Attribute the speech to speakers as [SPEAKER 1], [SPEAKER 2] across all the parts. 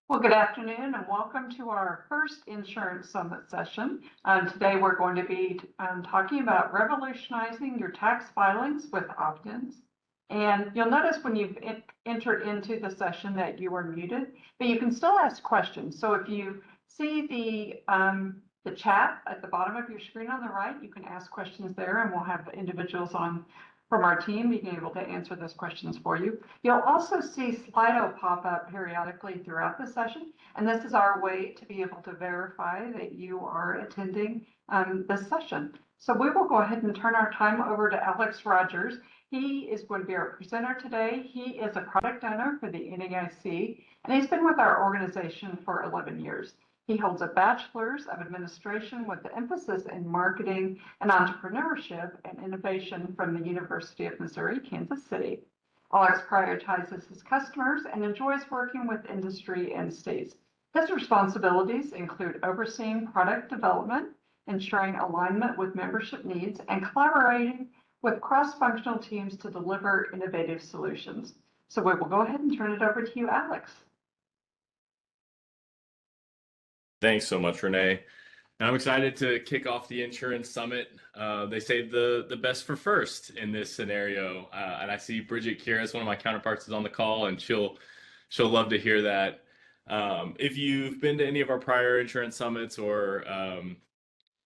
[SPEAKER 1] Well, good afternoon and welcome to our first Insurance Summit session. Today we're going to be talking about revolutionizing your tax filings with OPTins. And you'll notice when you've entered into the session that you are muted, but you can still ask questions. So if you see the chat at the bottom of your screen on the right, you can ask questions there and we'll have individuals from our team being able to answer those questions for you. You'll also see Slido pop up periodically throughout the session, and this is our way to be able to verify that you are attending this session. So we will go ahead and turn our time over to Alex Rogers. He is going to be our presenter today. He is a product owner for the NAIC, and he's been with our organization for 11 years. He holds a bachelor's of administration with the emphasis in marketing and entrepreneurship and innovation from the University of Missouri, Kansas City. Alex prioritizes his customers and enjoys working with industry and states. His responsibilities include overseeing product development, ensuring alignment with membership needs, and collaborating with cross-functional teams to deliver innovative solutions. So we will go ahead and turn it over to you, Alex.
[SPEAKER 2] Thanks so much, Renee. And I'm excited to kick off the Insurance Summit. They say the best for first in this scenario. And I see Bridget Kieras, one of my counterparts, is on the call, and she'll love to hear that. If you've been to any of our prior Insurance Summits or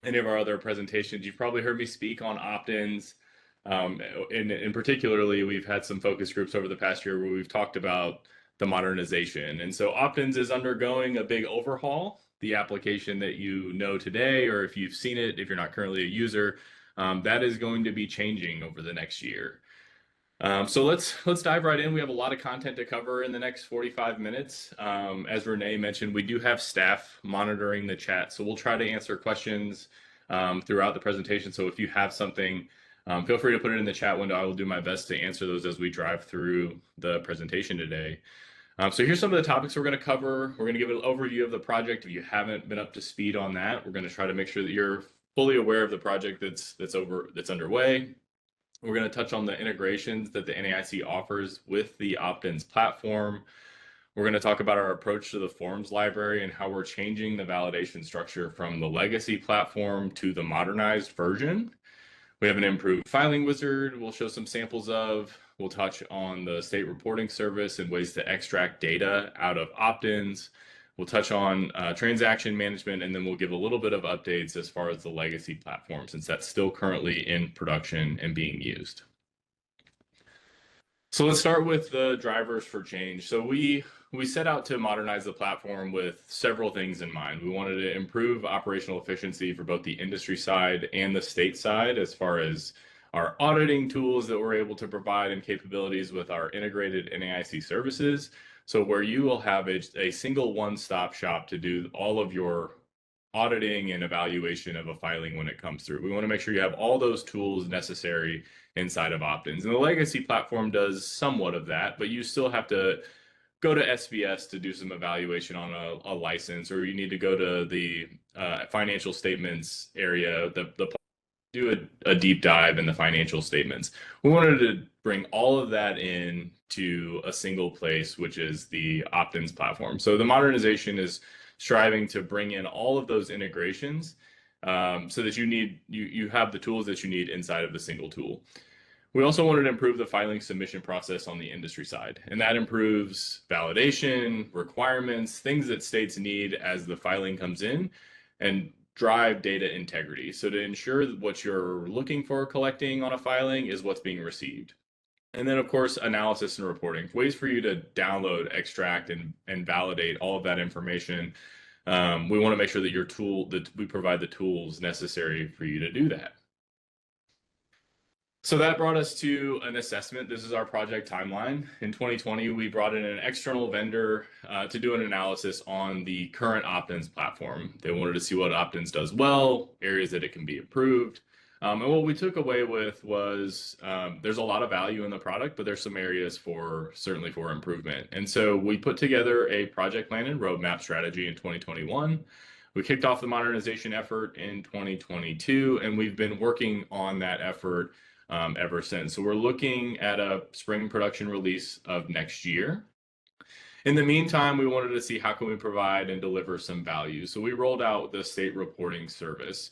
[SPEAKER 2] any of our other presentations, you've probably heard me speak on opt-ins. In particularly, we've had some focus groups over the past year where we've talked about the modernization. And so opt-ins is undergoing a big overhaul. The application that you know today, or if you've seen it, if you're not currently a user, that is going to be changing over the next year. So let's dive right in. We have a lot of content to cover in the next 45 minutes. As Renee mentioned, we do have staff monitoring the chat, so we'll try to answer questions throughout the presentation. So if you have something, feel free to put it in the chat window. I will do my best to answer those as we drive through the presentation today. So here's some of the topics we're going to cover. We're going to give an overview of the project. If you haven't been up to speed on that, we're going to try to make sure that you're fully aware of the project that's underway. We're going to touch on the integrations that the NAIC offers with the opt-ins platform. We're going to talk about our approach to the forms library and how we're changing the validation structure from the legacy platform to the modernized version. We have an improved filing wizard we'll show some samples of. We'll touch on the state reporting service and ways to extract data out of opt-ins. We'll touch on transaction management, and then we'll give a little bit of updates as far as the legacy platform, since that's still currently in production and being used. So let's start with the drivers for change. So we set out to modernize the platform with several things in mind. We wanted to improve operational efficiency for both the industry side and the state side, as far as our auditing tools that we're able to provide and capabilities with our integrated NAIC services. So where you will have a single one-stop shop to do all of your auditing and evaluation of a filing when it comes through. We want to make sure you have all those tools necessary inside of opt-ins. And the legacy platform does somewhat of that, but you still have to go to SBS to do some evaluation on a license, or you need to go to the financial statements area, do a deep dive in the financial statements. We wanted to bring all of that in to a single place, which is the opt-ins platform. So the modernization is striving to bring in all of those integrations so that you have the tools that you need inside of the single tool. We also wanted to improve the filing submission process on the industry side, and that improves validation, requirements, things that states need as the filing comes in, and drive data integrity. So to ensure that what you're looking for collecting on a filing is what's being received. And then, of course, analysis and reporting, ways for you to download, extract, and validate all of that information. We want to make sure that we provide the tools necessary for you to do that. So that brought us to an assessment. This is our project timeline. In 2020, we brought in an external vendor to do an analysis on the current opt-ins platform. They wanted to see what opt-ins does well, areas that it can be improved. And what we took away with was there's a lot of value in the product, but there's some areas certainly for improvement. And so we put together a project plan and roadmap strategy in 2021. We kicked off the modernization effort in 2022, and we've been working on that effort ever since. So we're looking at a spring production release of next year. In the meantime, we wanted to see how can we provide and deliver some value. So we rolled out the state reporting service.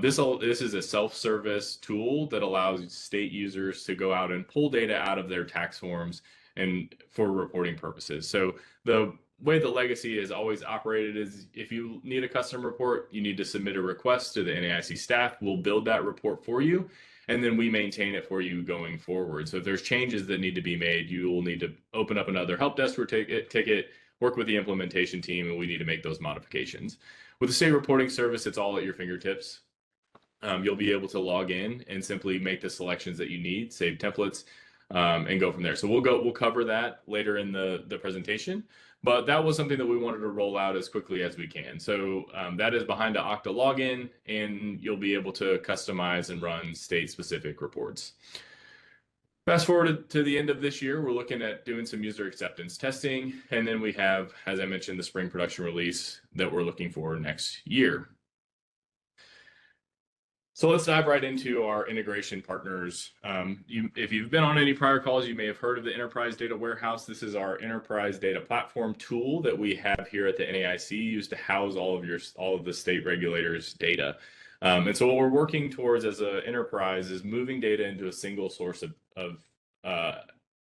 [SPEAKER 2] This is a self-service tool that allows state users to go out and pull data out of their tax forms and for reporting purposes. So the way the legacy is always operated is if you need a custom report, you need to submit a request to the NAIC staff. We'll build that report for you, and then we maintain it for you going forward. So if there's changes that need to be made, you will need to open up another help desk ticket, work with the implementation team, and we need to make those modifications. With the state reporting service, it's all at your fingertips. You'll be able to log in and simply make the selections that you need, save templates, and go from there. So we'll cover that later in the presentation, but that was something that we wanted to roll out as quickly as we can. So that is behind the Okta login, and you'll be able to customize and run state-specific reports. Fast forward to the end of this year, we're looking at doing some user acceptance testing, and then we have, as I mentioned, the spring production release that we're looking for next year. So let's dive right into our integration partners. If you've been on any prior calls, you may have heard of the Enterprise Data Warehouse. This is our enterprise data platform tool that we have here at the NAIC, used to house all of the state regulators' data. And so what we're working towards as an enterprise is moving data into a single source of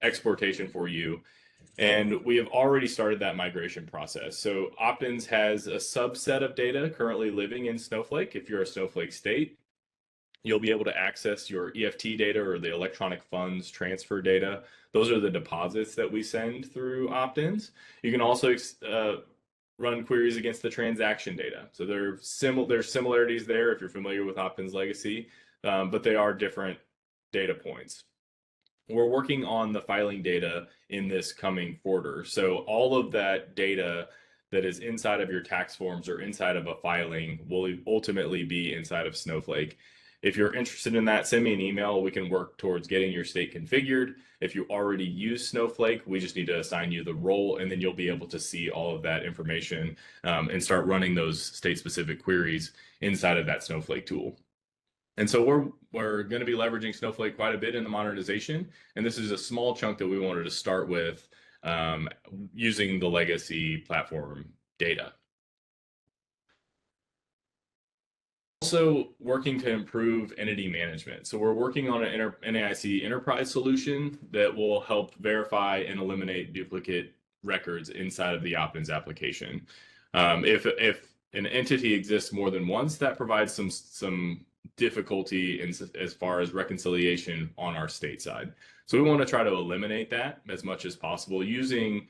[SPEAKER 2] exportation for you. And we have already started that migration process. So OPTins has a subset of data currently living in Snowflake. If you're a Snowflake state, you'll be able to access your EFT data or the electronic funds transfer data. Those are the deposits that we send through OPTins. You can also run queries against the transaction data. So there's similarities there if you're familiar with OPTins legacy, but they are different data points. We're working on the filing data in this coming quarter. So all of that data that is inside of your tax forms or inside of a filing will ultimately be inside of Snowflake. If you're interested in that, send me an email. We can work towards getting your state configured. If you already use Snowflake, we just need to assign you the role, and then you'll be able to see all of that information and start running those state-specific queries inside of that Snowflake tool. And so we're going to be leveraging Snowflake quite a bit in the modernization, and this is a small chunk that we wanted to start with using the legacy platform data. Also working to improve entity management. So we're working on an NAIC enterprise solution that will help verify and eliminate duplicate records inside of the OPTins application. If an entity exists more than once, that provides some difficulty as far as reconciliation on our state side. So we want to try to eliminate that as much as possible using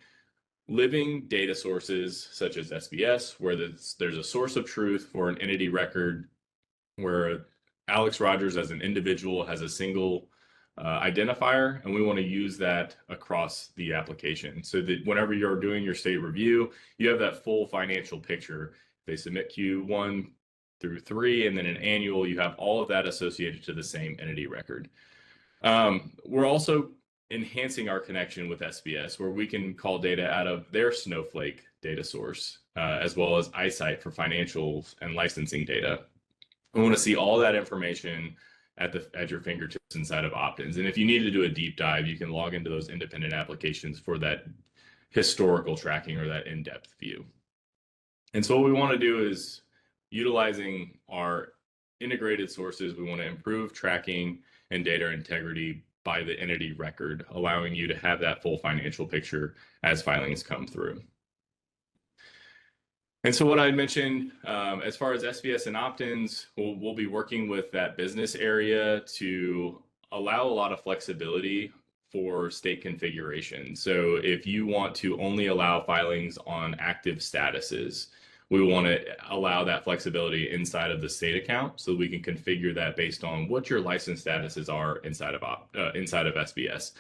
[SPEAKER 2] living data sources such as SBS, where there's a source of truth for an entity record, where Alex Rogers as an individual has a single identifier, and we want to use that across the application so that whenever you're doing your state review, you have that full financial picture. If they submit Q1 through 3 and then an annual, you have all of that associated to the same entity record. We're also enhancing our connection with SBS, where we can call data out of their Snowflake data source, as well as iSight for financials and licensing data. We want to see all that information at your fingertips inside of OPTins. And if you need to do a deep dive, you can log into those independent applications for that historical tracking or that in-depth view. And so what we want to do is, utilizing our integrated sources, we want to improve tracking and data integrity by the entity record, allowing you to have that full financial picture as filings come through. And so what I mentioned, as far as SBS and OPTins, we'll be working with that business area to allow a lot of flexibility for state configuration. So if you want to only allow filings on active statuses, we want to allow that flexibility inside of the state account so we can configure that based on what your license statuses are inside of SBS.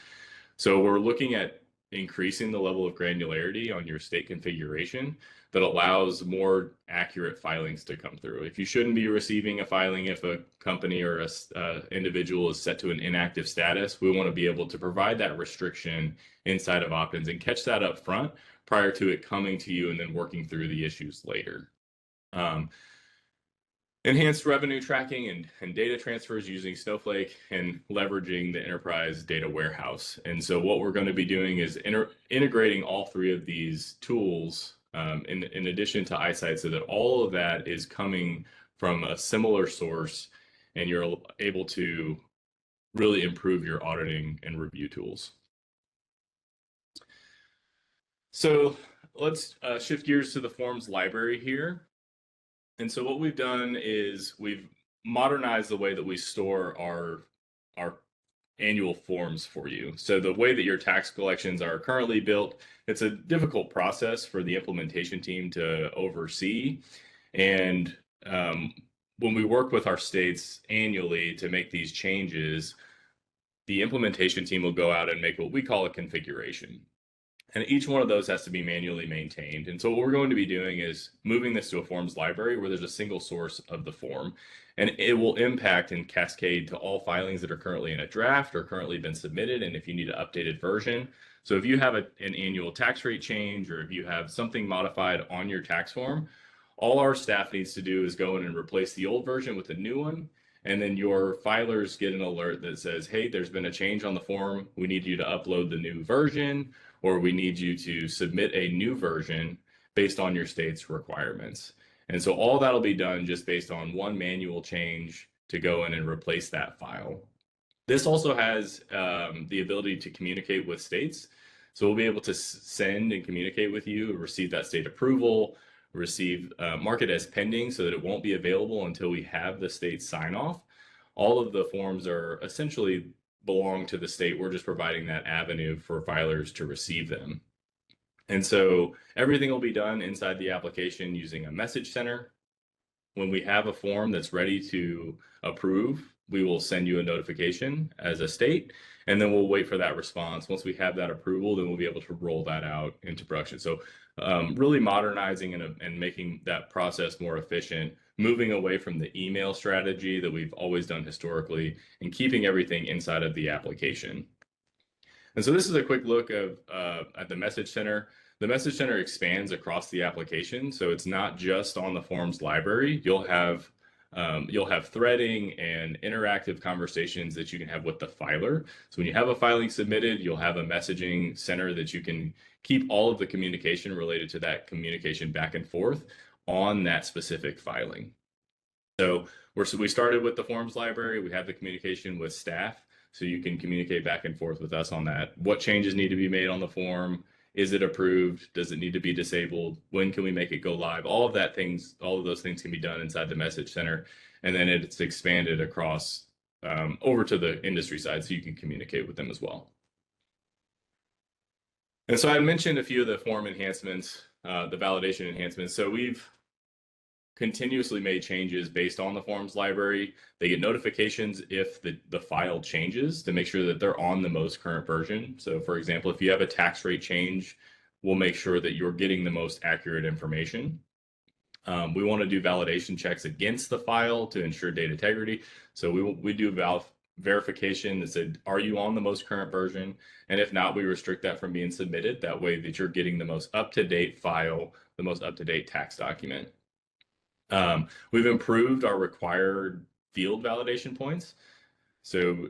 [SPEAKER 2] So we're looking at increasing the level of granularity on your state configuration that allows more accurate filings to come through. If you shouldn't be receiving a filing if a company or a individual is set to an inactive status, we want to be able to provide that restriction inside of OPTins and catch that up front prior to it coming to you and then working through the issues later. enhanced revenue tracking and data transfers using Snowflake, and leveraging the enterprise data warehouse. And so what we're going to be doing is integrating all three of these tools in addition to iSight, so that all of that is coming from a similar source, and you're able to really improve your auditing and review tools. So let's shift gears to the forms library here. And so what we've done is we've modernized the way that we store our annual forms for you. So the way that your tax collections are currently built, it's a difficult process for the implementation team to oversee. And when we work with our states annually to make these changes, the implementation team will go out and make what we call a configuration. And each one of those has to be manually maintained. And so what we're going to be doing is moving this to a forms library where there's a single source of the form, and it will impact and cascade to all filings that are currently in a draft or currently been submitted. And if you need an updated version, so if you have an annual tax rate change, or if you have something modified on your tax form, all our staff needs to do is go in and replace the old version with a new one. And then your filers get an alert that says, hey, there's been a change on the form. We need you to upload the new version, or we need you to submit a new version based on your state's requirements. And so all that'll be done just based on one manual change to go in and replace that file. This also has the ability to communicate with states. So we'll be able to send and communicate with you, receive that state approval, mark it as pending so that it won't be available until we have the state sign off. All of the forms are essentially belong to the state. We're just providing that avenue for filers to receive them. And so everything will be done inside the application using a message center. When we have a form that's ready to approve, we will send you a notification as a state, and then we'll wait for that response. Once we have that approval, then we'll be able to roll that out into production. So really modernizing and making that process more efficient, moving away from the email strategy that we've always done historically, and keeping everything inside of the application. And so this is a quick look at the message center. The message center expands across the application, so it's not just on the forms library. You'll have threading and interactive conversations that you can have with the filer. So when you have a filing submitted, you'll have a messaging center that you can keep all of the communication related to that communication back and forth on that specific filing. So we started with the forms library. We have the communication with staff, so you can communicate back and forth with us on that. What changes need to be made on the form? Is it approved? Does it need to be disabled? When can we make it go live? All of those things can be done inside the message center, and then it's expanded across over to the industry side, so you can communicate with them as well. And so I mentioned a few of the form enhancements, the validation enhancements. So we've continuously made changes based on the forms library. They get notifications if the file changes to make sure that they're on the most current version. So for example, if you have a tax rate change, we'll make sure that you're getting the most accurate information. We want to do validation checks against the file to ensure data integrity. So we do verification that said, are you on the most current version? And if not, we restrict that from being submitted. That way that you're getting the most up-to-date file, the most up-to-date tax document. We've improved our required field validation points. So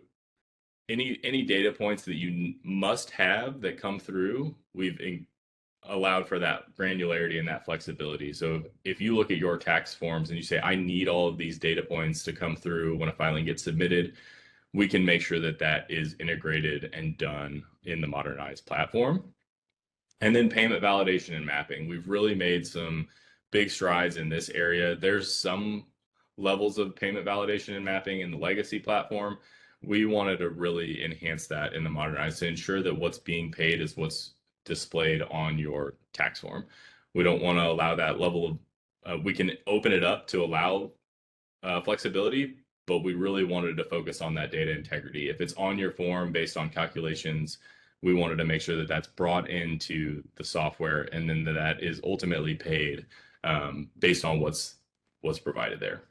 [SPEAKER 2] any data points that you must have that come through, we've allowed for that granularity and that flexibility. So if you look at your tax forms and you say, I need all of these data points to come through when a filing gets submitted, we can make sure that that is integrated and done in the modernized platform. And then payment validation and mapping. We've really made some big strides in this area. There's some levels of payment validation and mapping in the legacy platform. We wanted to really enhance that in the modernized to ensure that what's being paid is what's displayed on your tax form. We don't want to allow that level of, we can open it up to allow flexibility, but we really wanted to focus on that data integrity. If it's on your form based on calculations, we wanted to make sure that that's brought into the software, and then that is ultimately paid based on what's provided there.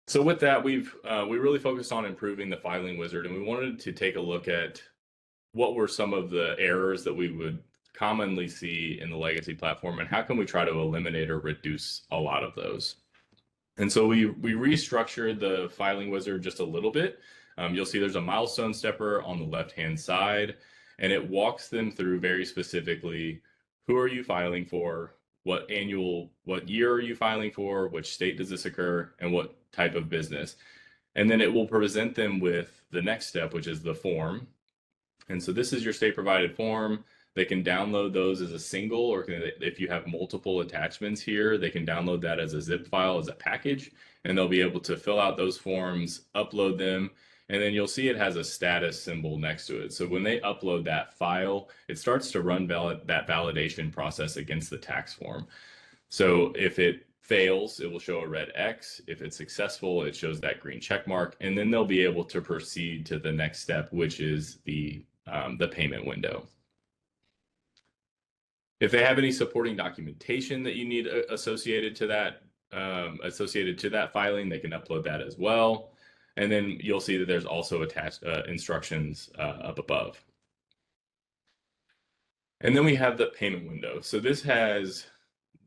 [SPEAKER 2] So with that, we really focused on improving the filing wizard, and we wanted to take a look at what were some of the errors that we would commonly see in the legacy platform, and how can we try to eliminate or reduce a lot of those? And so we restructured the filing wizard just a little bit. You'll see there's a milestone stepper on the left-hand side, and it walks them through very specifically, who are you filing for, what year are you filing for, which state does this occur, and what type of business. And then it will present them with the next step, which is the form. And so this is your state provided form. They can download those as a single, or if you have multiple attachments here, they can download that as a zip file, as a package, and they'll be able to fill out those forms, upload them, and then you'll see it has a status symbol next to it. So when they upload that file, it starts to run that validation process against the tax form. So if it fails, it will show a red X. If it's successful, it shows that green check mark, and then they'll be able to proceed to the next step, which is the payment window. If they have any supporting documentation that you need associated to that filing, they can upload that as well. And then you'll see that there's also attached instructions up above. And then we have the payment window. So this has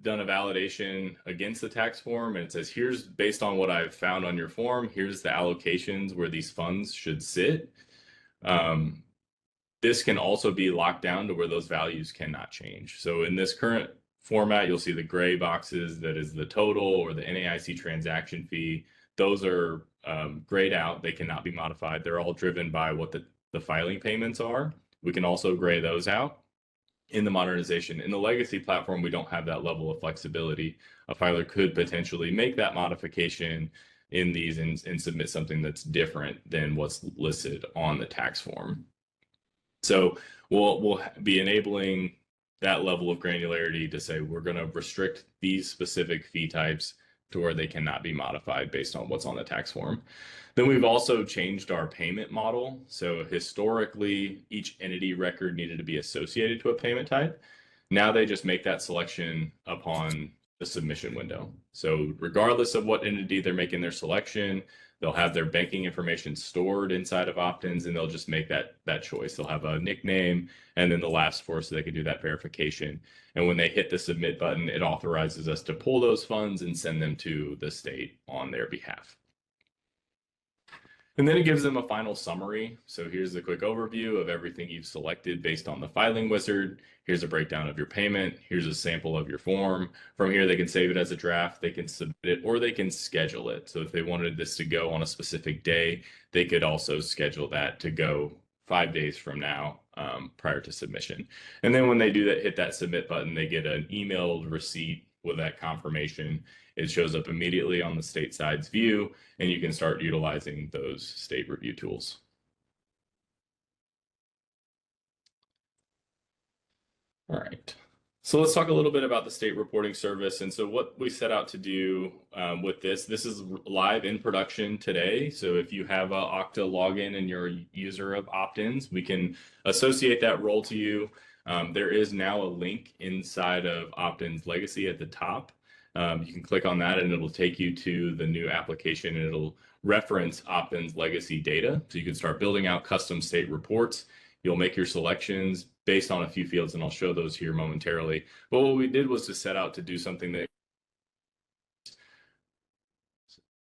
[SPEAKER 2] done a validation against the tax form, and it says, here's, based on what I've found on your form, here's the allocations where these funds should sit. This can also be locked down to where those values cannot change. So in this current format, you'll see the gray boxes, that is the total or the NAIC transaction fee. Those are grayed out. They cannot be modified. They're all driven by what the filing payments are. We can also gray those out in the modernization. In the legacy platform, we don't have that level of flexibility. A filer could potentially make that modification in these and submit something that's different than what's listed on the tax form. So we'll be enabling that level of granularity to say we're going to restrict these specific fee types to where they cannot be modified based on what's on the tax form. Then we've also changed our payment model. So historically, each entity record needed to be associated to a payment type. Now they just make that selection upon the submission window. So regardless of what entity they're making their selection, they'll have their banking information stored inside of OPTins, and they'll just make that choice. They'll have a nickname and then the last four, so they can do that verification. And when they hit the submit button, it authorizes us to pull those funds and send them to the state on their behalf. And then it gives them a final summary. So here's the quick overview of everything you've selected based on the filing wizard. Here's a breakdown of your payment. Here's a sample of your form. From here, they can save it as a draft, they can submit it, or they can schedule it. So if they wanted this to go on a specific day, they could also schedule that to go 5 days from now prior to submission. And then when they do that, hit that submit button, they get an emailed receipt with that confirmation. It shows up immediately on the state side's view, and you can start utilizing those state review tools. All right. So let's talk a little bit about the state reporting service. And so what we set out to do with this is live in production today. So if you have an Okta login and you're a user of OPTins, we can associate that role to you. There is now a link inside of OPTins Legacy at the top. You can click on that and it'll take you to the new application, and it'll reference OPTins Legacy data. So you can start building out custom state reports. You'll make your selections based on a few fields, and I'll show those here momentarily. But what we did was to set out to do something that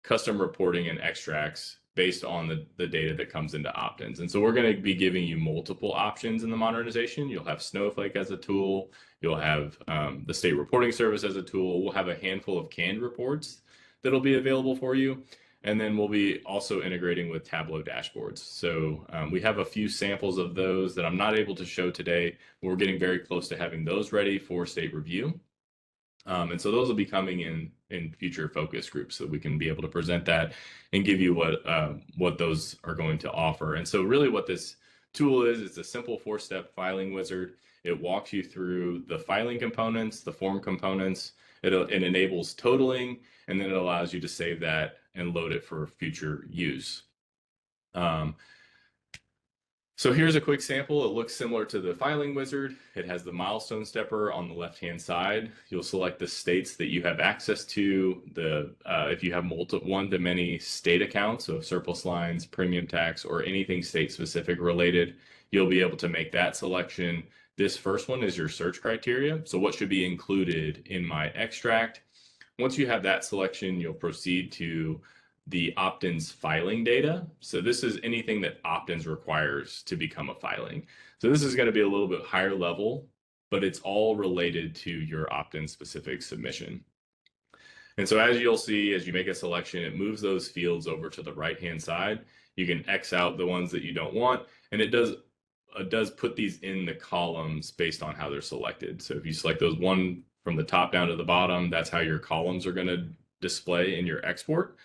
[SPEAKER 2] custom reporting and extracts based on the data that comes into OPTins. And so we're going to be giving you multiple options in the modernization. You'll have Snowflake as a tool. You'll have the state reporting service as a tool. We'll have a handful of canned reports that'll be available for you. And then we'll be also integrating with Tableau dashboards. So we have a few samples of those that I'm not able to show today. We're getting very close to having those ready for state review. And so those will be coming in future focus groups, so we can be able to present that and give you what those are going to offer. And so really what this tool is, it's a simple 4-step filing wizard. It walks you through the filing components, the form components. It enables totaling, and then it allows you to save that and load it for future use. So here's a quick sample. It looks similar to the filing wizard. It has the milestone stepper on the left-hand side. You'll select the states that you have access to. If you have one-to-many state accounts, so surplus lines, premium tax, or anything state-specific related, you'll be able to make that selection. This first one is your search criteria. So what should be included in my extract? Once you have that selection, you'll proceed to the OPTins filing data. So this is anything that OPTins requires to become a filing. So this is going to be a little bit higher level, but it's all related to your OPTIN specific submission. And so as you'll see, as you make a selection, it moves those fields over to the right-hand side. You can X out the ones that you don't want, and it does put these in the columns based on how they're selected. So if you select those one from the top down to the bottom, that's how your columns are going to display in your export.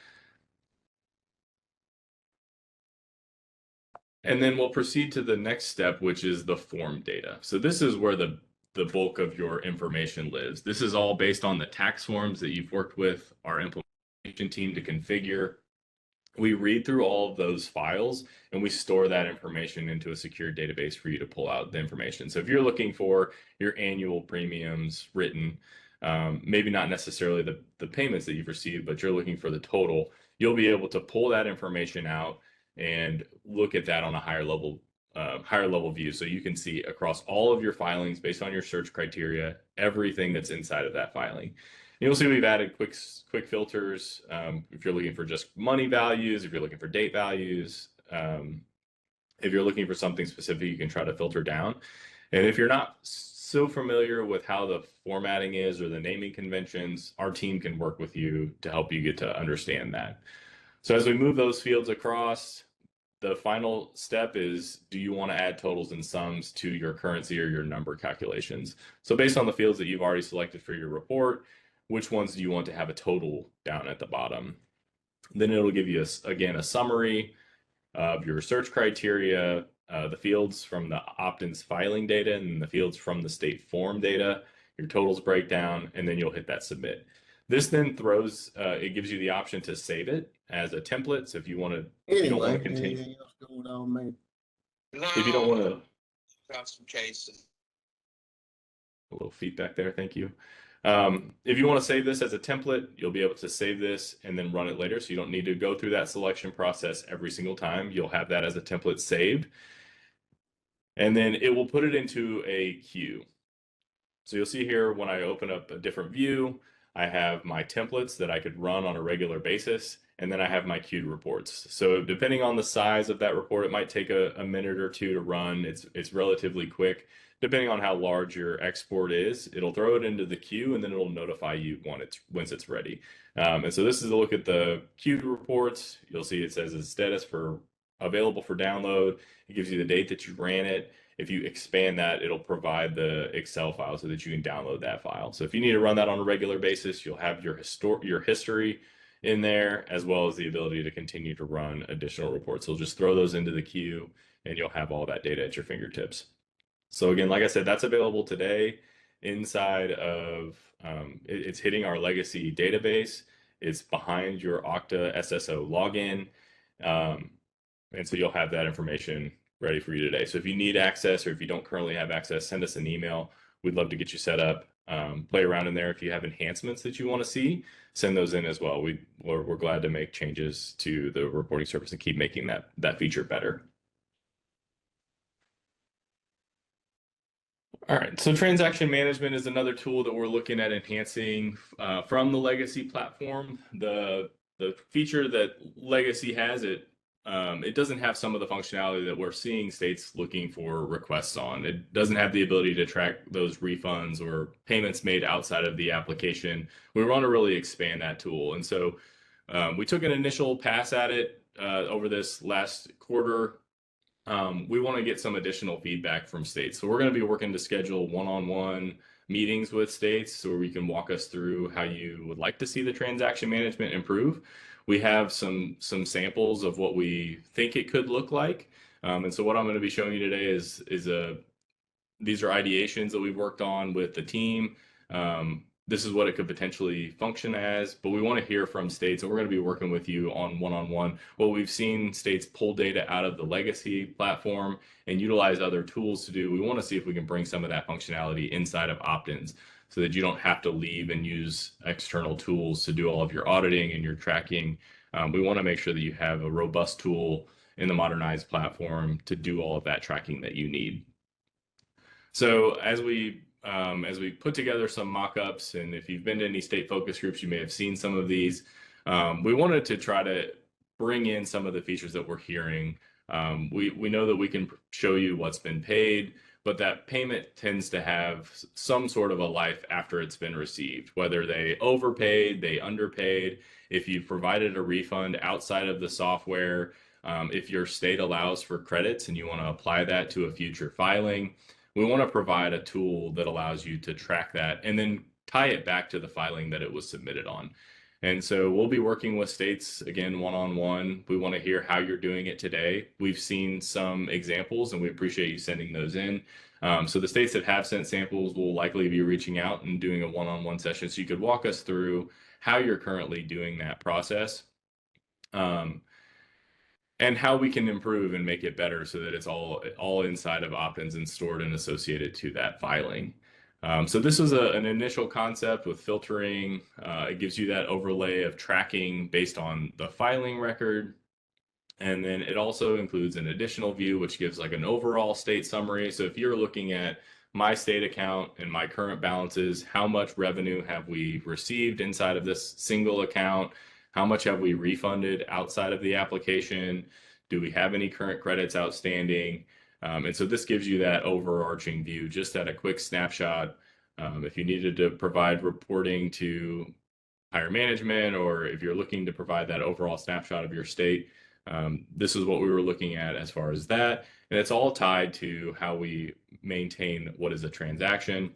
[SPEAKER 2] And then we'll proceed to the next step, which is the form data. So this is where the bulk of your information lives. This is all based on the tax forms that you've worked with our implementation team to configure. We read through all of those files and we store that information into a secure database for you to pull out the information. So if you're looking for your annual premiums written, maybe not necessarily the payments that you've received, but you're looking for the total, you'll be able to pull that information out and look at that on a higher level view. So you can see across all of your filings based on your search criteria, everything that's inside of that filing. You'll see we've added quick filters. If you're looking for just money values, if you're looking for date values, if you're looking for something specific, you can try to filter down. And if you're not so familiar with how the formatting is or the naming conventions, our team can work with you to help you get to understand that. So as we move those fields across, the final step is, do you want to add totals and sums to your currency or your number calculations? So based on the fields that you've already selected for your report, which ones do you want to have a total down at the bottom? Then it'll give you, again, a summary of your search criteria, the fields from the OPTINs filing data, and the fields from the state form data, your totals breakdown, and then you'll hit that submit. This then throws, it gives you the option to save it as a template. So if you want to, if you don't want to continue, if you don't want to,
[SPEAKER 3] got some cases.
[SPEAKER 2] a little feedback there, thank you. If you want to save this as a template, you'll be able to save this and then run it later. So you don't need to go through that selection process every single time. You'll have that as a template saved. And then it will put it into a queue. So you'll see here when I open up a different view, I have my templates that I could run on a regular basis, and then I have my queued reports. So depending on the size of that report, it might take a minute or two to run. It's relatively quick. Depending on how large your export is, it'll throw it into the queue and then it'll notify you once it's ready. And so this is a look at the queued reports. You'll see it says it's status for available for download. It gives you the date that you ran it. If you expand that, it'll provide the Excel file so that you can download that file. So if you need to run that on a regular basis, you'll have your history in there, as well as the ability to continue to run additional reports. So just throw those into the queue and you'll have all that data at your fingertips. So again, like I said, that's available today inside of, it's hitting our legacy database. It's behind your Okta SSO login. And so you'll have that information ready for you today. So if you need access or if you don't currently have access, send us an email. We'd love to get you set up. Play around in there. If you have enhancements that you want to see, send those in as well. We're glad to make changes to the reporting service and keep making that feature better. All right, so transaction management is another tool that we're looking at enhancing from the legacy platform. The feature that legacy has, it doesn't have some of the functionality that we're seeing states looking for requests on. It doesn't have the ability to track those refunds or payments made outside of the application. We want to really expand that tool. And so we took an initial pass at it over this last quarter. We want to get some additional feedback from states. So we're going to be working to schedule one-on-one meetings with states so we can walk us through how you would like to see the transaction management improve. We have some samples of what we think it could look like. And so what I'm going to be showing you today is these are ideations that we've worked on with the team. This is what it could potentially function as, but we want to hear from states, and we're going to be working with you on one-on-one. What we've seen states pull data out of the legacy platform and utilize other tools to do. We want to see if we can bring some of that functionality inside of OPTINs so that you don't have to leave and use external tools to do all of your auditing and your tracking. We want to make sure that you have a robust tool in the modernized platform to do all of that tracking that you need. So as we put together some mock-ups, and if you've been to any state focus groups, you may have seen some of these. We wanted to try to bring in some of the features that we're hearing. We know that we can show you what's been paid, but that payment tends to have some sort of a life after it's been received, whether they overpaid, they underpaid, if you provided a refund outside of the software, if your state allows for credits and you want to apply that to a future filing. We want to provide a tool that allows you to track that and then tie it back to the filing that it was submitted on. And so we'll be working with states again, one-on-one. We want to hear how you're doing it today. We've seen some examples and we appreciate you sending those in. So the states that have sent samples will likely be reaching out and doing a one-on-one session. So you could walk us through how you're currently doing that process. And how we can improve and make it better so that it's all inside of OPTins and stored and associated to that filing. So this was an initial concept with filtering. It gives you that overlay of tracking based on the filing record. And then it also includes an additional view, which gives like an overall state summary. So if you're looking at my state account and my current balances, how much revenue have we received inside of this single account? How much have we refunded outside of the application? Do we have any current credits outstanding? And so this gives you that overarching view just at a quick snapshot. If you needed to provide reporting to higher management, or if you're looking to provide that overall snapshot of your state, this is what we were looking at as far as that. And it's all tied to how we maintain what is a transaction.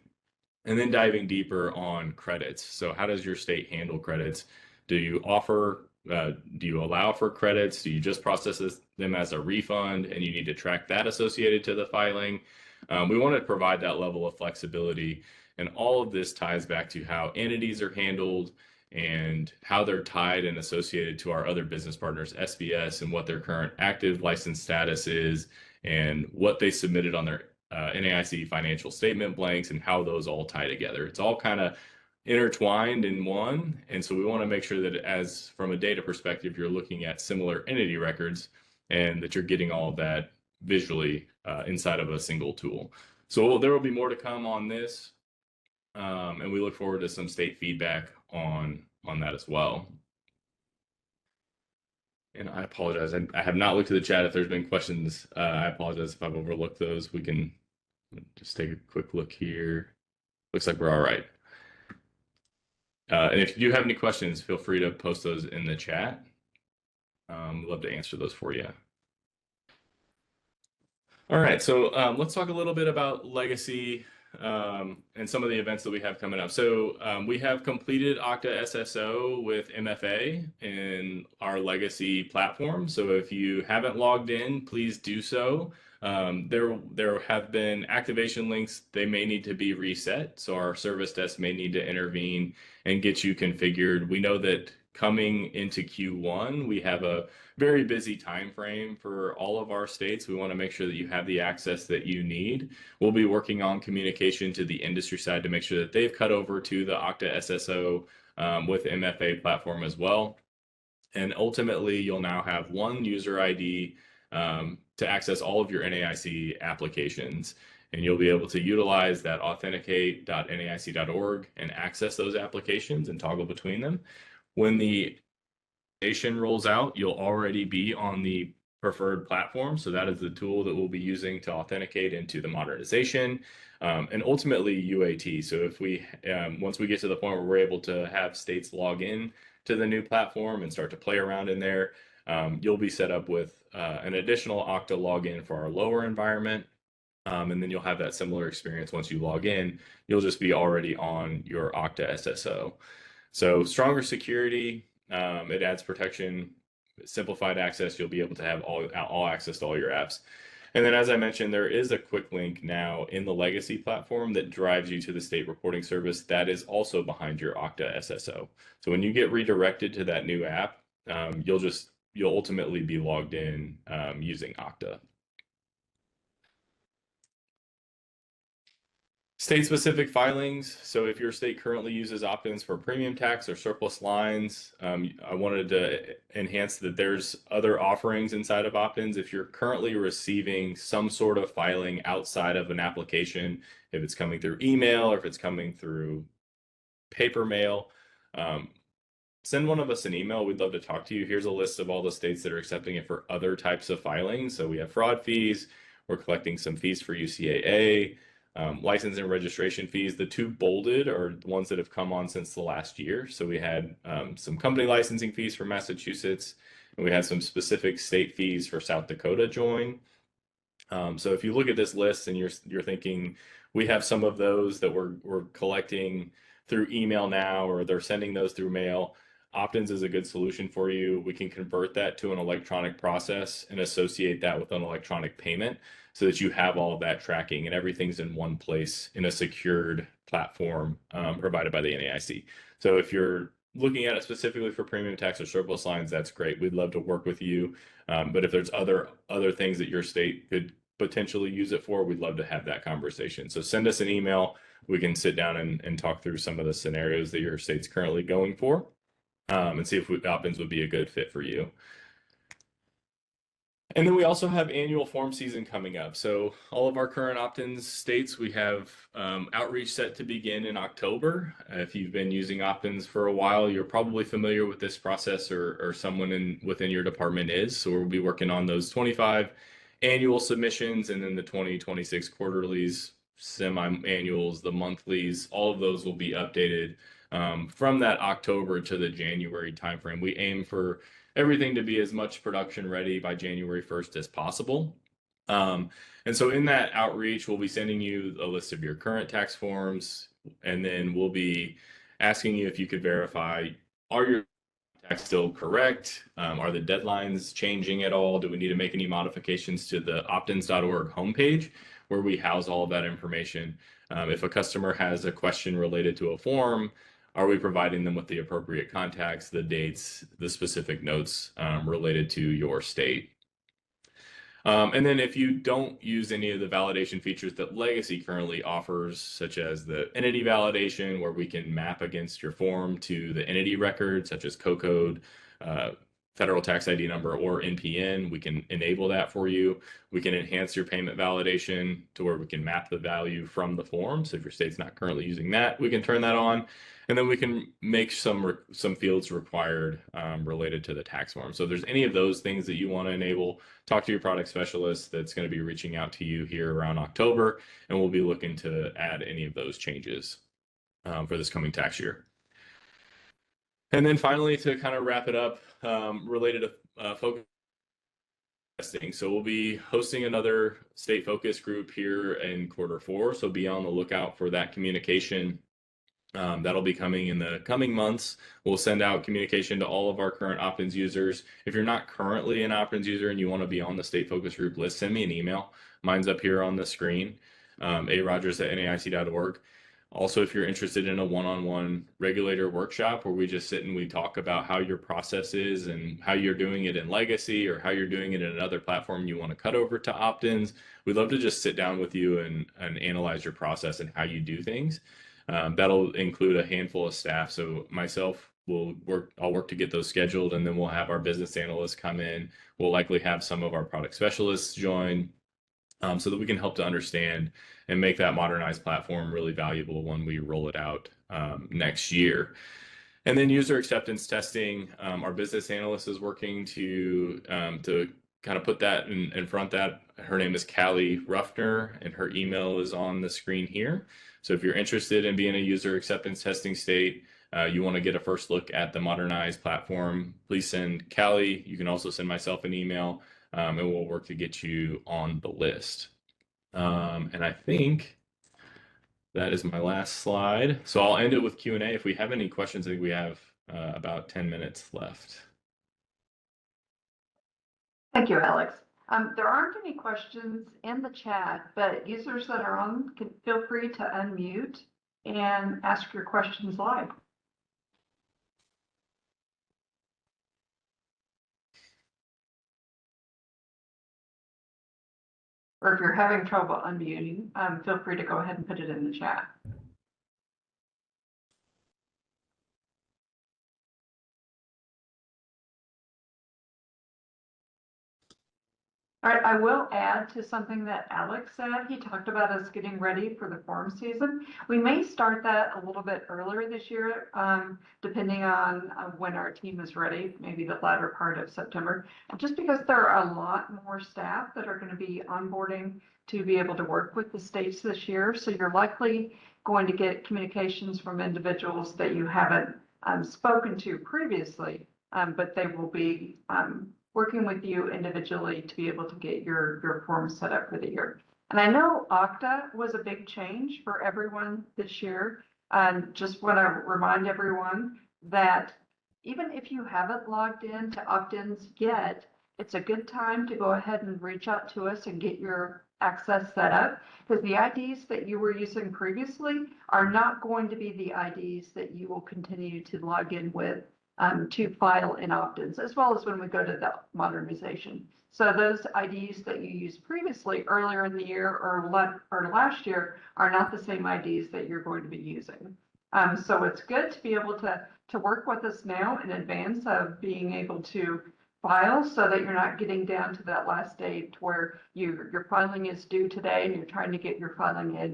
[SPEAKER 2] And then diving deeper on credits. So how does your state handle credits? Do you allow for credits? Do you just process them as a refund and you need to track that associated to the filing? We want to provide that level of flexibility. And all of this ties back to how entities are handled and how they're tied and associated to our other business partners, SBS, and what their current active license status is and what they submitted on their NAIC financial statement blanks and how those all tie together. It's all kind of intertwined in one. And so we want to make sure that as from a data perspective, you're looking at similar entity records and that you're getting all of that visually inside of a single tool. So there will be more to come on this. And we look forward to some state feedback on that as well. And I apologize. I have not looked at the chat. If there's been questions, I apologize if I've overlooked those. We can just take a quick look here. Looks like we're all right. And if you do have any questions, feel free to post those in the chat. We'd love to answer those for you. All right, so let's talk a little bit about legacy and some of the events that we have coming up. So we have completed Okta SSO with MFA in our legacy platform. So if you haven't logged in, please do so. There have been activation links. They may need to be reset. So our service desk may need to intervene and get you configured. We know that coming into Q1, we have a very busy time frame for all of our states. We want to make sure that you have the access that you need. We'll be working on communication to the industry side to make sure that they've cut over to the Okta SSO with MFA platform as well. And ultimately, you'll now have one user ID to access all of your NAIC applications. And you'll be able to utilize that authenticate.naic.org and access those applications and toggle between them. When the application rolls out, you'll already be on the preferred platform. So that is the tool that we'll be using to authenticate into the modernization and ultimately UAT. So if we, once we get to the point where we're able to have states log in to the new platform and start to play around in there, you'll be set up with an additional Okta login for our lower environment. And then you'll have that similar experience once you log in. You'll just be already on your Okta SSO. So stronger security, it adds protection, simplified access. You'll be able to have all access to all your apps. And then, as I mentioned, there is a quick link now in the legacy platform that drives you to the state reporting service that is also behind your Okta SSO. So when you get redirected to that new app, you'll ultimately be logged in using Okta. State-specific filings. So if your state currently uses opt-ins for premium tax or surplus lines, I wanted to enhance that there's other offerings inside of opt-ins. If you're currently receiving some sort of filing outside of an application, if it's coming through email or if it's coming through paper mail, send one of us an email. We'd love to talk to you. Here's a list of all the states that are accepting it for other types of filings. So we have fraud fees. We're collecting some fees for UCAA, license and registration fees. The two bolded are the ones that have come on since the last year. So we had some company licensing fees for Massachusetts, and we had some specific state fees for South Dakota join. So if you look at this list and you're thinking, we have some of those that we're collecting through email now, or they're sending those through mail, opt-ins is a good solution for you. We can convert that to an electronic process and associate that with an electronic payment so that you have all of that tracking and everything's in one place in a secured platform provided by the NAIC. So if you're looking at it specifically for premium tax or surplus lines, that's great. We'd love to work with you. But if there's other things that your state could potentially use it for, we'd love to have that conversation. So send us an email. We can sit down and talk through some of the scenarios that your state's currently going for, and see if opt-ins would be a good fit for you. And then we also have annual form season coming up. So all of our current opt-ins states, we have outreach set to begin in October. If you've been using opt-ins for a while, you're probably familiar with this process, or someone within your department is. So we'll be working on those 25 annual submissions, and then the 2026 quarterlies, semi-annuals, the monthlies. All of those will be updated from that October to the January timeframe. We aim for everything to be as much production ready by January 1st as possible. And so in that outreach, we'll be sending you a list of your current tax forms, and then we'll be asking you if you could verify, are your tax still correct? Are the deadlines changing at all? Do we need to make any modifications to the optins.org homepage where we house all of that information? If a customer has a question related to a form, are we providing them with the appropriate contacts, the dates, the specific notes related to your state? And then if you don't use any of the validation features that Legacy currently offers, such as the entity validation, where we can map against your form to the entity record, such as co-code, federal tax ID number, or NPN, we can enable that for you. We can enhance your payment validation to where we can map the value from the form. So if your state's not currently using that, we can turn that on. And then we can make some fields required related to the tax form. So if there's any of those things that you want to enable, talk to your product specialist that's going to be reaching out to you here around October, and we'll be looking to add any of those changes for this coming tax year. And then finally, to kind of wrap it up, related to focus testing. So we'll be hosting another state focus group here in Q4. So be on the lookout for that communication. That'll be coming in the coming months. We'll send out communication to all of our current opt-ins users. If you're not currently an opt-ins user and you want to be on the state focus group list, send me an email. Mine's up here on the screen, arogers@naic.org. Also, if you're interested in a one-on-one regulator workshop where we just sit and we talk about how your process is and how you're doing it in Legacy or how you're doing it in another platform you want to cut over to opt-ins, we'd love to just sit down with you and analyze your process and how you do things. That'll include a handful of staff. So myself I'll work to get those scheduled, and then we'll have our business analysts come in. We'll likely have some of our product specialists join, so that we can help to understand and make that modernized platform really valuable when we roll it out next year. And then user acceptance testing. Our business analyst is working to kind of put that in front. That her name is Callie Ruffner, and her email is on the screen here. So if you're interested in being a user acceptance testing state, you want to get a first look at the modernized platform, please send Callie. You can also send myself an email, and we'll work to get you on the list. And I think that is my last slide. So I'll end it with Q&A. If we have any questions, I think we have about 10 minutes left.
[SPEAKER 1] Thank you, Alex. There aren't any questions in the chat, but users that are on can feel free to unmute and ask your questions live. or if you're having trouble unmuting, feel free to go ahead and put it in the chat. All right, I will add to something that Alex said. He talked about us getting ready for the form season. We may start that a little bit earlier this year, depending on when our team is ready, maybe the latter part of September, just because there are a lot more staff that are going to be onboarding to be able to work with the states this year. So you're likely going to get communications from individuals that you haven't spoken to previously, but they will be working with you individually to be able to get your forms set up for the year. And I know Okta was a big change for everyone this year. And just want to remind everyone that even if you haven't logged in to OPTins yet, it's a good time to go ahead and reach out to us and get your access set up, because the IDs that you were using previously are not going to be the IDs that you will continue to log in with to file in OPTins, as well as when we go to the modernization. So those IDs that you used previously earlier in the year or last year are not the same IDs that you're going to be using. So it's good to be able to work with us now in advance of being able to file, so that you're not getting down to that last date where your filing is due today and you're trying to get your filing in,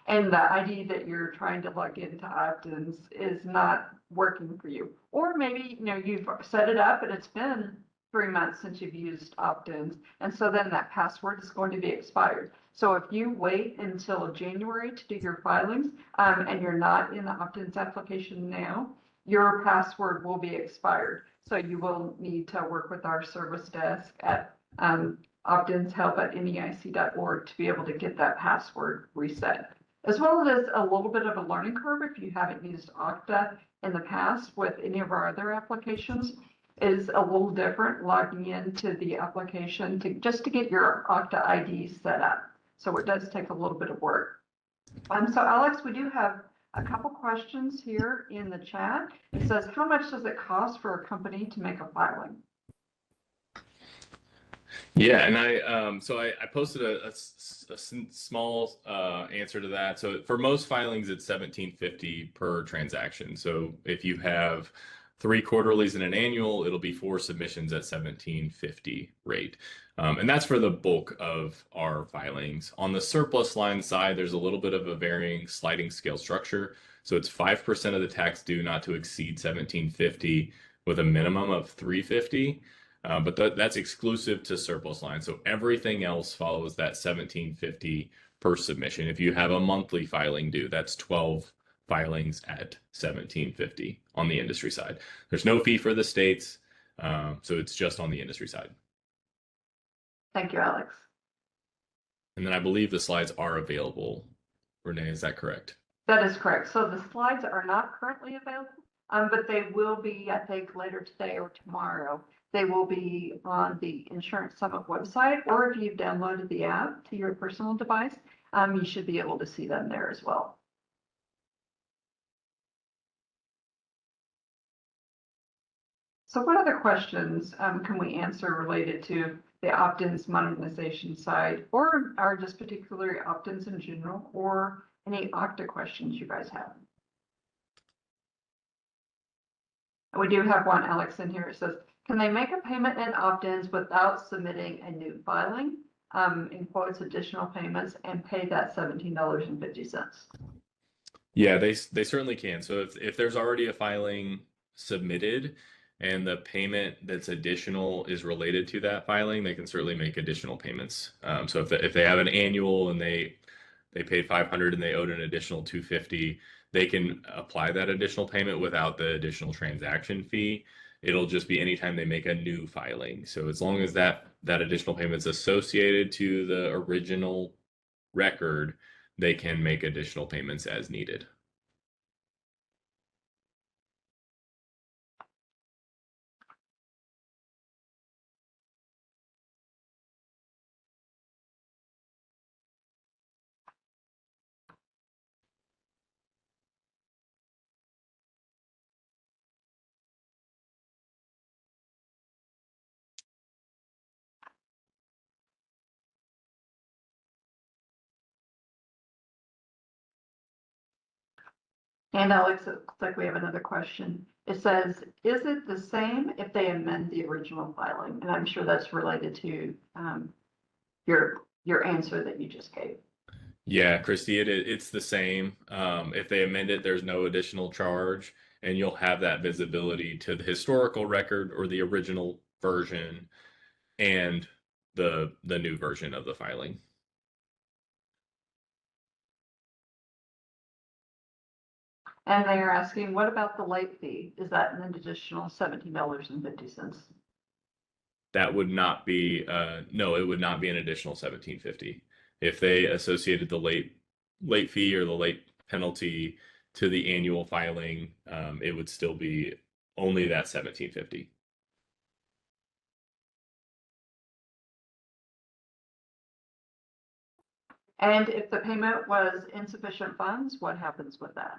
[SPEAKER 1] and the ID that you're trying to log into OPTins is not working for you. Or maybe you've set it up and it's been 3 months since you've used OPTins, and so then that password is going to be expired. So if you wait until January to do your filings, and you're not in the OPTins application now, your password will be expired. So you will need to work with our service desk at optinshelp@neic.org to be able to get that password reset. As well as a little bit of a learning curve if you haven't used Okta in the past with any of our other applications, is a little different logging into the application just to get your Okta ID set up. So it does take a little bit of work. So Alex, we do have a couple questions here in the chat. It says, how much does it cost for a company to make a filing?
[SPEAKER 2] Yeah, and I posted a small answer to that. So for most filings, it's $17.50 per transaction. So if you have 3 quarterlies and an annual, it'll be 4 submissions at $17.50 rate. And that's for the bulk of our filings. On the surplus line side, there's a little bit of a varying sliding scale structure. So it's 5% of the tax due not to exceed $17.50 with a minimum of $3.50. But that's exclusive to surplus line. So everything else follows that $17.50 per submission. If you have a monthly filing due, that's 12 filings at $17.50 on the industry side. There's no fee for the states, so it's just on the industry side.
[SPEAKER 1] Thank you, Alex.
[SPEAKER 2] And then I believe the slides are available. Renee, is that correct?
[SPEAKER 1] That is correct. So the slides are not currently available, but they will be, I think, later today or tomorrow. They will be on the Insurance Summit website, or if you've downloaded the app to your personal device, you should be able to see them there as well. So what other questions can we answer related to the OPTins modernization side, or are just particularly OPTins in general, or any Okta questions you guys have? We do have one, Alex, in here. It says, can they make a payment in OPTins without submitting a new filing, in quotes, additional payments, and pay that $17.50?
[SPEAKER 2] Yeah, they certainly can. So if there's already a filing submitted and the payment that's additional is related to that filing, they can certainly make additional payments. So if they have an annual and they paid $500 and they owed an additional $250, they can apply that additional payment without the additional transaction fee. It'll just be anytime they make a new filing. So as long as that additional payment's associated to the original record, they can make additional payments as needed.
[SPEAKER 1] And Alex, it looks like we have another question. It says, is it the same if they amend the original filing? And I'm sure that's related to your answer that you just gave.
[SPEAKER 2] Yeah, Christy, it's the same. If they amend it, there's no additional charge, and you'll have that visibility to the historical record or the original version and the new version of the filing.
[SPEAKER 1] And they are asking, what about the late fee? Is that an additional $17.50?
[SPEAKER 2] That would not be no, it would not be an additional 1750. If they associated the late fee or the late penalty to the annual filing, it would still be only that 1750.
[SPEAKER 1] And if the payment was insufficient funds, what happens with that?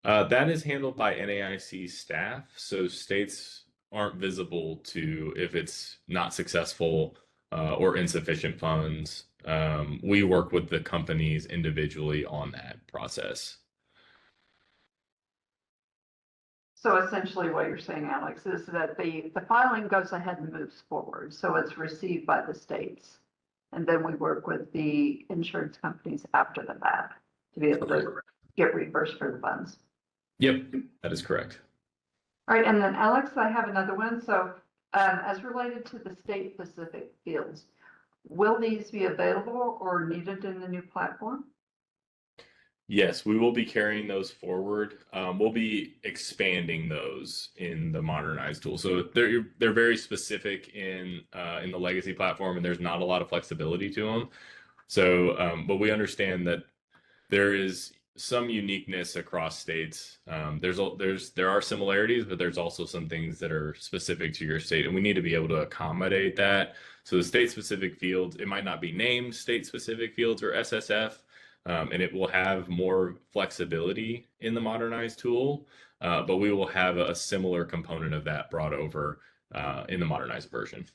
[SPEAKER 2] That is handled by NAIC staff, so states aren't visible to if it's not successful or insufficient funds. We work with the companies individually on that process.
[SPEAKER 1] So essentially what you're saying, Alex, is that the filing goes ahead and moves forward. So it's received by the states. And then we work with the insurance companies after the fact to be able to get reimbursed for the funds.
[SPEAKER 2] Yep, that is correct.
[SPEAKER 1] All right, and then Alex, I have another one. So as related to the state-specific fields, will these be available or needed in the new platform?
[SPEAKER 2] Yes, we will be carrying those forward. We'll be expanding those in the modernized tool. So they're very specific in the legacy platform, and there's not a lot of flexibility to them. So, but we understand that there is some uniqueness across states. There are similarities, but there's also some things that are specific to your state, and we need to be able to accommodate that. So the state-specific fields, it might not be named state-specific fields or SSF, and it will have more flexibility in the modernized tool, but we will have a similar component of that brought over in the modernized version.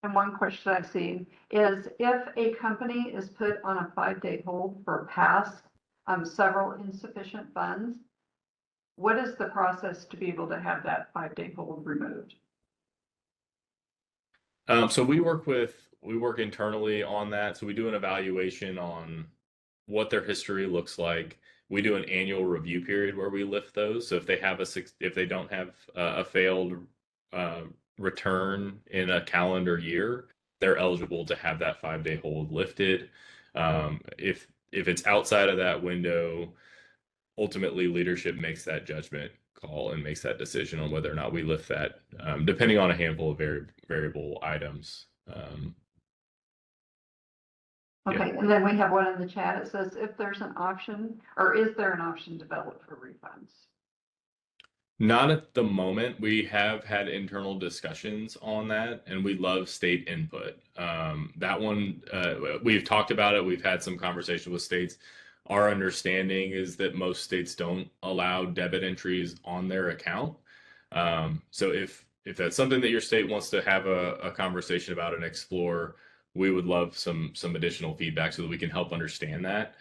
[SPEAKER 1] And one question I've seen is if a company is put on a 5-day hold for past several insufficient funds, what is the process to be able to have that 5-day hold removed?
[SPEAKER 2] So we work internally on that. So we do an evaluation on what their history looks like. We do an annual review period where we lift those. So if they don't have a failed return in a calendar year, they're eligible to have that 5-day hold lifted. If it's outside of that window, ultimately leadership makes that judgment call and makes that decision on whether or not we lift that, depending on a handful of variable items.
[SPEAKER 1] Okay, and then we have one in the chat. It says if there's an option, or is there an option developed for refunds?
[SPEAKER 2] Not at the moment. We have had internal discussions on that, and we love state input. That one, we've talked about it. We've had some conversation with states. Our understanding is that most states don't allow debit entries on their account. So if that's something that your state wants to have a conversation about and explore, we would love some additional feedback so that we can help understand that.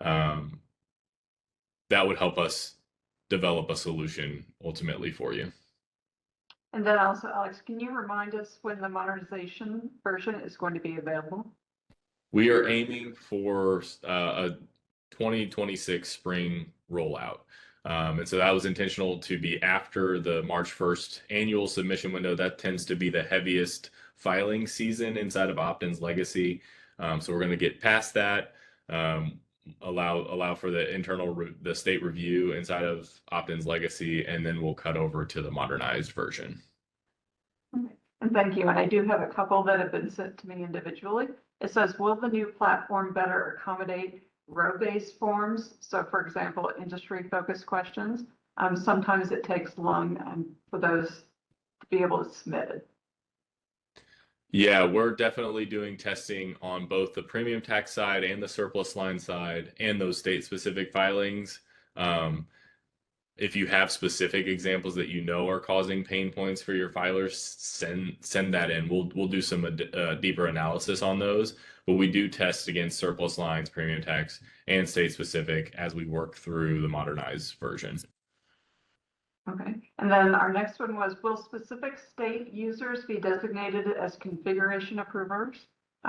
[SPEAKER 2] That would help us develop a solution ultimately for you.
[SPEAKER 1] And then also, Alex, can you remind us when the modernization version is going to be available?
[SPEAKER 2] We are aiming for a 2026 spring rollout. And so that was intentional to be after the March 1st annual submission window. That tends to be the heaviest filing season inside of OPTins legacy. So we're going to get past that, allow for the state review inside of OPTins legacy, and then we'll cut over to the modernized version.
[SPEAKER 1] Okay. And thank you. And I do have a couple that have been sent to me individually. It says, will the new platform better accommodate row-based forms? So for example, industry-focused questions. Sometimes it takes long for those to be able to submit it.
[SPEAKER 2] Yeah, we're definitely doing testing on both the premium tax side and the surplus line side and those state-specific filings. if you have specific examples that you know are causing pain points for your filers, send that in. We'll do some deeper analysis on those, but we do test against surplus lines, premium tax, and state specific as we work through the modernized version.
[SPEAKER 1] Okay, and then our next one was, will specific state users be designated as configuration approvers?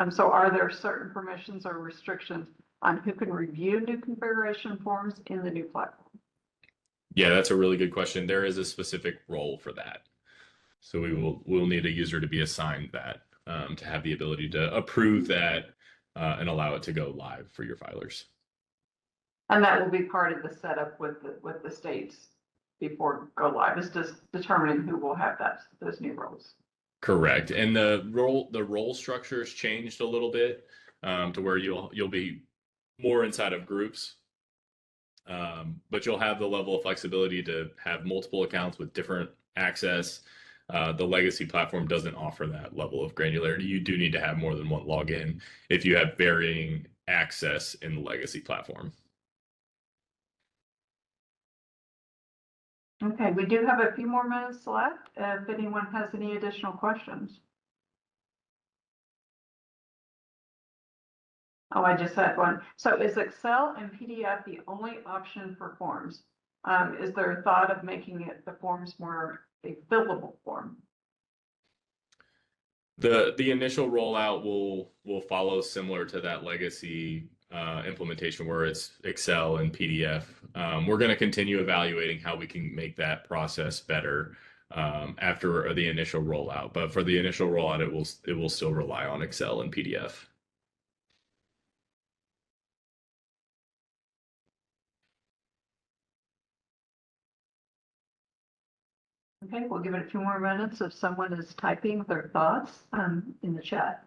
[SPEAKER 1] So are there certain permissions or restrictions on who can review new configuration forms in the new platform?
[SPEAKER 2] Yeah, that's a really good question. There is a specific role for that. So we'll need a user to be assigned that to have the ability to approve that and allow it to go live for your filers.
[SPEAKER 1] And that will be part of the setup with the states before go live, is just determining who will have those new roles.
[SPEAKER 2] Correct. And the role structure has changed a little bit to where you'll be more inside of groups. But you'll have the level of flexibility to have multiple accounts with different access. The legacy platform doesn't offer that level of granularity. You do need to have more than one login if you have varying access in the legacy platform.
[SPEAKER 1] Okay, we do have a few more minutes left if anyone has any additional questions. Oh, I just had one. So is Excel and PDF the only option for forms? Is there a thought of making the forms more a fillable form?
[SPEAKER 2] The initial rollout will follow similar to that legacy implementation where it's Excel and PDF. We're going to continue evaluating how we can make that process better after the initial rollout. But for the initial rollout, it will still rely on Excel and PDF.
[SPEAKER 1] Okay, we'll give it a few more minutes if someone is typing their thoughts in the chat.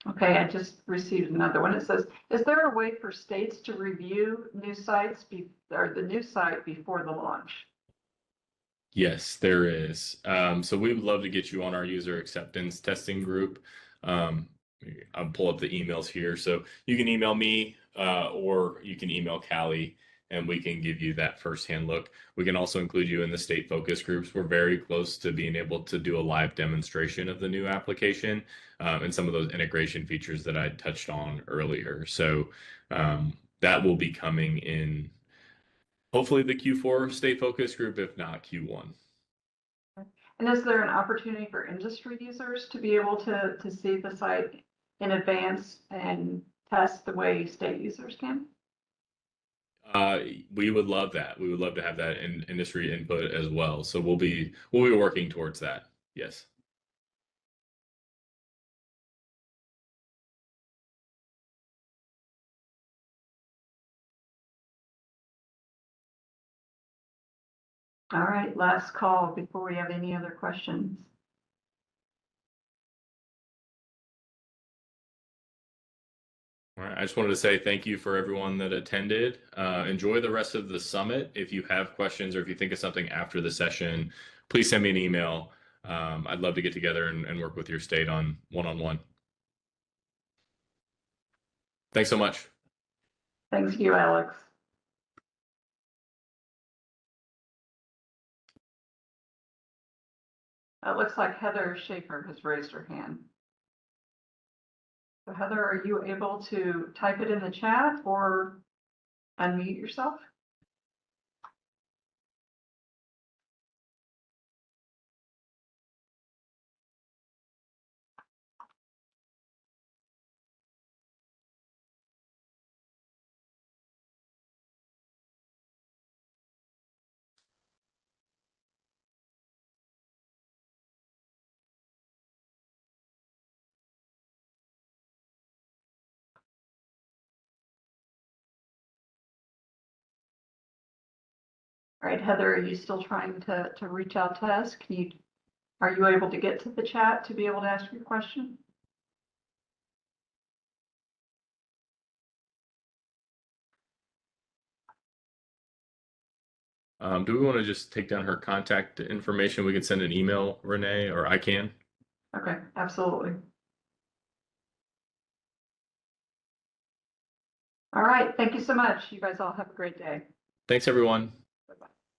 [SPEAKER 1] Okay, I just received another one. It says, is there a way for states to review new sites or the new site before the launch?
[SPEAKER 2] Yes, there is. So we would love to get you on our user acceptance testing group. I'll pull up the emails here. So you can email me or you can email Callie and we can give you that firsthand look. We can also include you in the state focus groups. We're very close to being able to do a live demonstration of the new application and some of those integration features that I touched on earlier. So that will be coming in hopefully the Q4 state focus group, if not Q1.
[SPEAKER 1] And is there an opportunity for industry users to be able to see the site in advance and test the way state users can?
[SPEAKER 2] We would love that. We would love to have that in industry input as well. So we'll be working towards that. Yes.
[SPEAKER 1] All right, last call before we have any other questions.
[SPEAKER 2] All right. I just wanted to say thank you for everyone that attended. Enjoy the rest of the summit. If you have questions or if you think of something after the session, please send me an email. I'd love to get together and work with your state on one-on-one. Thanks so much.
[SPEAKER 1] Thanks to you, Alex. It looks like Heather Schaefer has raised her hand. So Heather, are you able to type it in the chat or unmute yourself? All right, Heather, are you still trying to reach out to us? Can you Are you able to get to the chat to be able to ask your question?
[SPEAKER 2] Do we want to just take down her contact information? We can send an email, Renee, or I can.
[SPEAKER 1] Okay, absolutely. All right, thank you so much. You guys all have a great day.
[SPEAKER 2] Thanks, everyone.